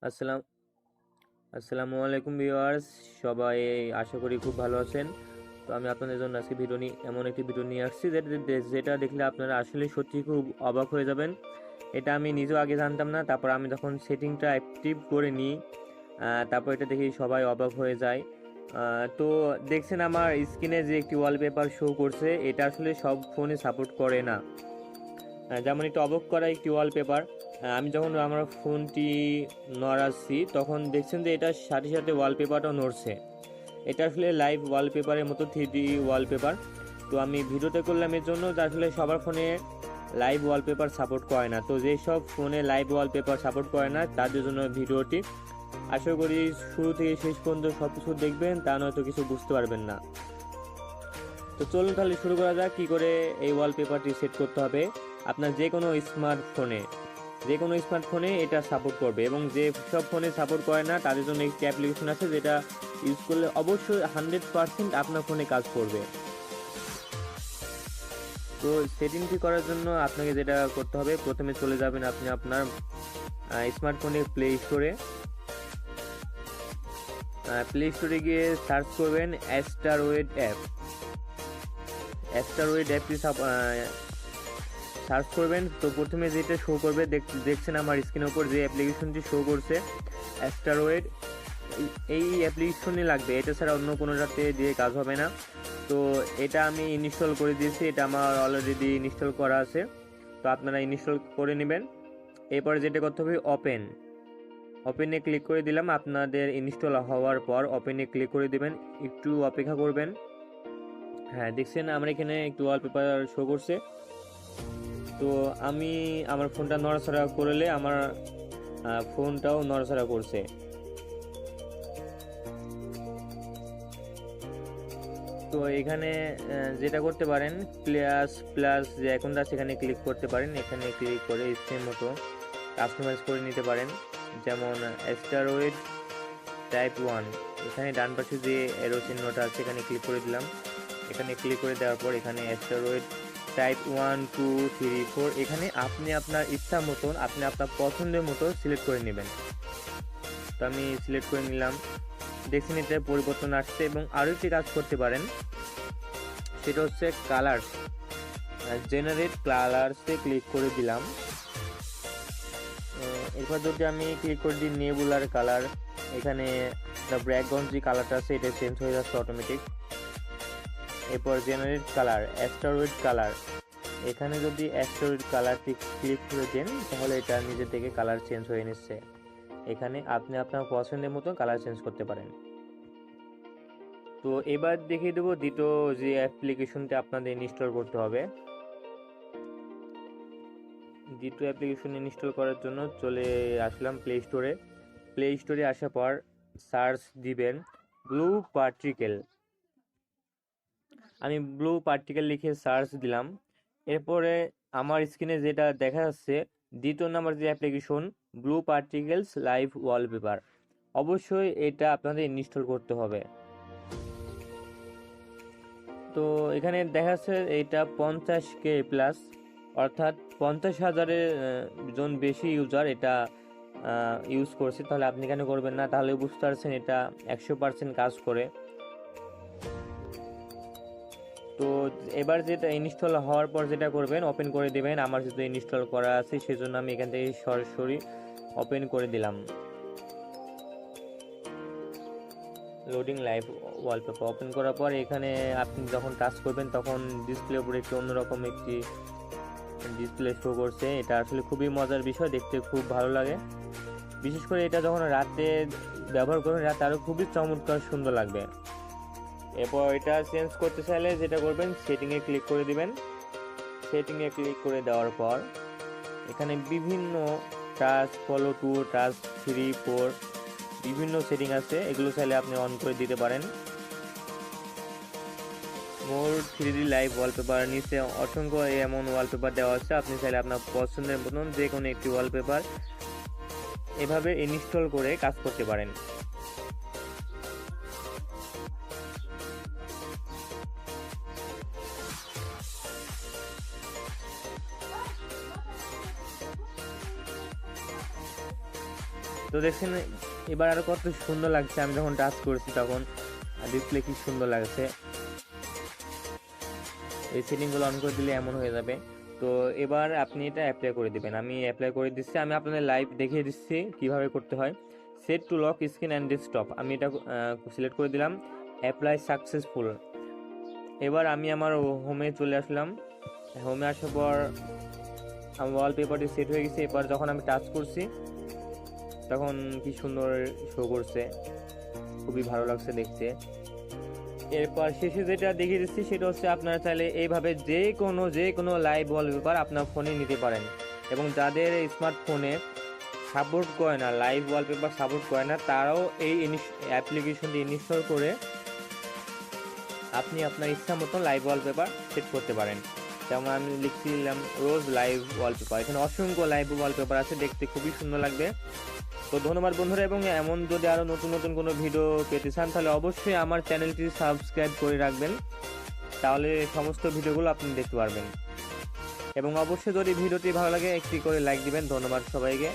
আসসালাম আসসালামু আলাইকুম ভিউয়ার্স। সবাই আশা করি খুব ভালো আছেন। তো আমি আপনাদের জন্য আজকে এমন একটি ভিডিও নিয়ে আসছি যেটা দেখলে আপনারা আসলে সত্যি খুব অবাক হয়ে যাবেন। এটা আমি নিজেও আগে জানতাম না, তারপর আমি যখন সেটিংটা অ্যাক্টিভ করে নিই, তারপর এটা দেখি সবাই অবাক হয়ে যায়। তো দেখছেন আমার স্ক্রিনে যে একটি ওয়ালপেপার শো করছে, এটা আসলে সব ফোনে সাপোর্ট করে না। যেমন একটু অবাক করা একটি ওয়ালপেপার। আমি যখন আমার ফোনটি নড়াচ্ছি তখন দেখছেন যে এটার সাথে সাথে ওয়ালপেপারটাও নড়ছে। এটা আসলে লাইভ ওয়ালপেপারের মতো 3D ওয়ালপেপার। তো আমি ভিডিওতে করলাম এর জন্য যে আসলে সবার ফোনে লাইভ ওয়ালপেপার সাপোর্ট করে না। তো যেসব ফোনে লাইভ ওয়ালপেপার সাপোর্ট করে না তাদের জন্য ভিডিওটি। আশা করি শুরু থেকে শেষ পর্যন্ত সব কিছু দেখবেন, তা নয়তো কিছু বুঝতে পারবেন না। তো চলুন তাহলে শুরু করা যাক কী করে এই ওয়ালপেপারটি সেট করতে হবে। আপনার যে কোনো স্মার্টফোনে এটা সাপোর্ট করবে, এবং যে সব ফোনে সাপোর্ট করে না তাদের জন্য একটি অ্যাপ্লিকেশন আছে যেটা ইউজ করলে অবশ্যই 100% আপনার ফোনে কাজ করবে। তো সেটিংটি করার জন্য আপনাকে যেটা করতে হবে, প্রথমে চলে যাবেন আপনি আপনার স্মার্টফোনের প্লে স্টোরে গিয়ে সার্চ করবেন অ্যাস্টারওয়েড অ্যাপটি সার্চ করবেন। তো প্রথমে যেটা শো করবে, দেখছেন আমার স্ক্রিনের উপর যে অ্যাপ্লিকেশনটি শো করছে অ্যাস্টারওয়েড, এই অ্যাপ্লিকেশনই লাগবে, এটা ছাড়া অন্য কোনোটাতে দিয়ে কাজ হবে না। তো এটা আমি ইনস্টল করে দিয়েছি, এটা আমার অলরেডি ইনস্টল করা আছে। তো আপনারা ইনস্টল করে নেবেন। এরপরে যেটা করতে হবে, ওপেনে ক্লিক করে দিলাম। আপনাদের ইনস্টল হওয়ার পর ওপেনে ক্লিক করে দিবেন, একটু অপেক্ষা করবেন। হ্যাঁ, দেখছেন আমার এখানে একটু ওয়ালপেপার শো করছে। তো আমি আমার ফোনটা নড়াচড়া করলে আমার ফোনটাও নড়াচড়া করছে। তো এখানে যেটা করতে পারেন, প্লাস প্লাস যে আইকনটা আছে সেখানে ক্লিক করতে পারেন। এখানে ক্লিক করে ইচ্ছের মতো কাস্টমাইজ করে নিতে পারেন। যেমন অ্যাস্টারয়েড টাইপ 1, এখানে ডান পাশে যে এরো চিহ্নটা আছে এখানে ক্লিক করে দিলাম। এখানে ক্লিক করে দেওয়ার পর এখানে অ্যাস্টারয়েড টাইপ 1, 2, 3, 4, এখানে আপনি আপনার ইচ্ছা মতন আপনি আপনার পছন্দের মতো সিলেক্ট করে নেবেন। তো আমি সিলেক্ট করে নিলাম। দেখছেন এটা পরিবর্তন আসছে। এবং আরও একটি কাজ করতে পারেন, সেটা হচ্ছে কালার্স। জেনারেট কালার্সে ক্লিক করে দিলাম। এরপর যদি আমি ক্লিক করে দিই নেবুলার কালার, এখানে ব্যাকগ্রাউন্ড যে কালারটা আছে এটা চেঞ্জ হয়ে যাচ্ছে অটোমেটিক। এরপর জেনারেট কালার, অ্যাস্টারয়েড কালার, এখানে যদি অ্যাস্টারয়েড কালারটি ক্লিক করে দেন তাহলে এটা নিজে থেকে কালার চেঞ্জ হয়ে নিচ্ছে। এখানে আপনি আপনার পছন্দের মতো কালার চেঞ্জ করতে পারেন। তো এবার দেখিয়ে দেবো দ্বিতীয় যে অ্যাপ্লিকেশনটা আপনাদের ইনস্টল করতে হবে। দ্বিতীয় অ্যাপ্লিকেশন ইনস্টল করার জন্য চলে আসলাম প্লে স্টোরে আসার পর সার্চ দিবেন ব্লু পার্টিকেল। আমি ব্লু পার্টিকেল লিখে সার্চ দিলাম। এরপরে আমার স্ক্রিনে যেটা দেখা যাচ্ছে, দ্বিতীয় নাম্বার যে application blue particles live wallpaper, অবশ্যই এটা আপনাদের ইনস্টল করতে হবে। তো এখানে দেখা যাচ্ছে এটা 50K প্লাস, অর্থাৎ 50,000-এর জন বেশি ইউজার এটা ইউজ করছে। তাহলে আপনি কেন করবেন না? তাহলে বুঝতে পারছেন এটা 100% কাজ করে। তো এবার যেটা ইনস্টল হওয়ার পর যেটা করবেন, ওপেন করে দেবেন। আমার যেহেতু ইনস্টল করা আছে সেজন্য আমি এখান থেকে সরাসরি ওপেন করে দিলাম। লোডিং লাইভ ওয়ালপেপার ওপেন করার পর এখানে আপনি যখন টাচ করবেন তখন ডিসপ্লের উপরে একটি অন্যরকম একটি ডিসপ্লে শো করছে। এটা আসলে খুবই মজার বিষয়, দেখতে খুব ভালো লাগে। বিশেষ করে এটা যখন রাতে ব্যবহার করবেন, রাতে আরও খুবই চমৎকার সুন্দর লাগবে। এরপর এটা চেঞ্জ করতে চাইলে যেটা করবেন, সেটিংয়ে ক্লিক করে দিবেন। সেটিংয়ে ক্লিক করে দেওয়ার পর এখানে বিভিন্ন টাচ ফলো টু, টাচ 3, 4 বিভিন্ন সেটিং আছে, এগুলো চাইলে আপনি অন করে দিতে পারেন। মোর 3D লাইভ ওয়ালপেপার নিচে অসংখ্য এমন ওয়ালপেপার দেওয়া আছে, আপনি চাইলে আপনার পছন্দের মতন যে কোনো একটি ওয়ালপেপার এভাবে ইনস্টল করে কাজ করতে পারেন। তো দেখছেন এবার আরও কত সুন্দর লাগছে, আমি যখন টাচ করছি তখন ডিসপ্লে কি সুন্দর লাগছে। এই সেটিংগুলো অন করে দিলে এমন হয়ে যাবে। তো এবার আপনি এটা অ্যাপ্লাই করে দিবেন। আমি অ্যাপ্লাই করে দিচ্ছি, আমি আপনাদের লাইভ দেখিয়ে দিচ্ছি কিভাবে করতে হয়। Set to lock screen and desktop, আমি এটা সিলেক্ট করে দিলাম, অ্যাপ্লাই সাকসেসফুল। এবার আমি আমার হোমে চলে আসলাম। হোমে আসার পর আমার ওয়ালপেপারটি সেট হয়ে গেছে। এবার যখন আমি টাচ করছি তখন কি সুন্দর শো করছে, খুবই ভালো লাগছে দেখতে। এরপর শেষে যেটা দেখিয়ে দিচ্ছি সেটা হচ্ছে আপনারা চাইলে এইভাবে যে কোনো লাইভ ওয়ালপেপার আপনার ফোনে নিতে পারেন, এবং যাদের স্মার্টফোনে সাপোর্ট করে না, লাইভ ওয়ালপেপার সাপোর্ট করে না, তারাও এই অ্যাপ্লিকেশনটি ইনস্টল করে আপনি আপনার ইচ্ছা মতো লাইভ ওয়ালপেপার সেট করতে পারেন। যেমন আমি লিখছিলাম রোজ লাইভ ওয়ালপেপার, এখানে অসংখ্য লাইভ ওয়ালপেপার আছে, দেখতে খুবই সুন্দর লাগবে। তো ধন্যবাদ বন্ধুরা, এবং এমন যদি আরও নতুন কোনো ভিডিও পেতে চান তাহলে অবশ্যই আমার চ্যানেলটি সাবস্ক্রাইব করে রাখবেন, তাহলে সমস্ত ভিডিওগুলো আপনি দেখতে পারবেন। এবং অবশ্যই যদি ভিডিওটি ভালো লাগে একটি করে লাইক দিবেন। ধন্যবাদ সবাইকে।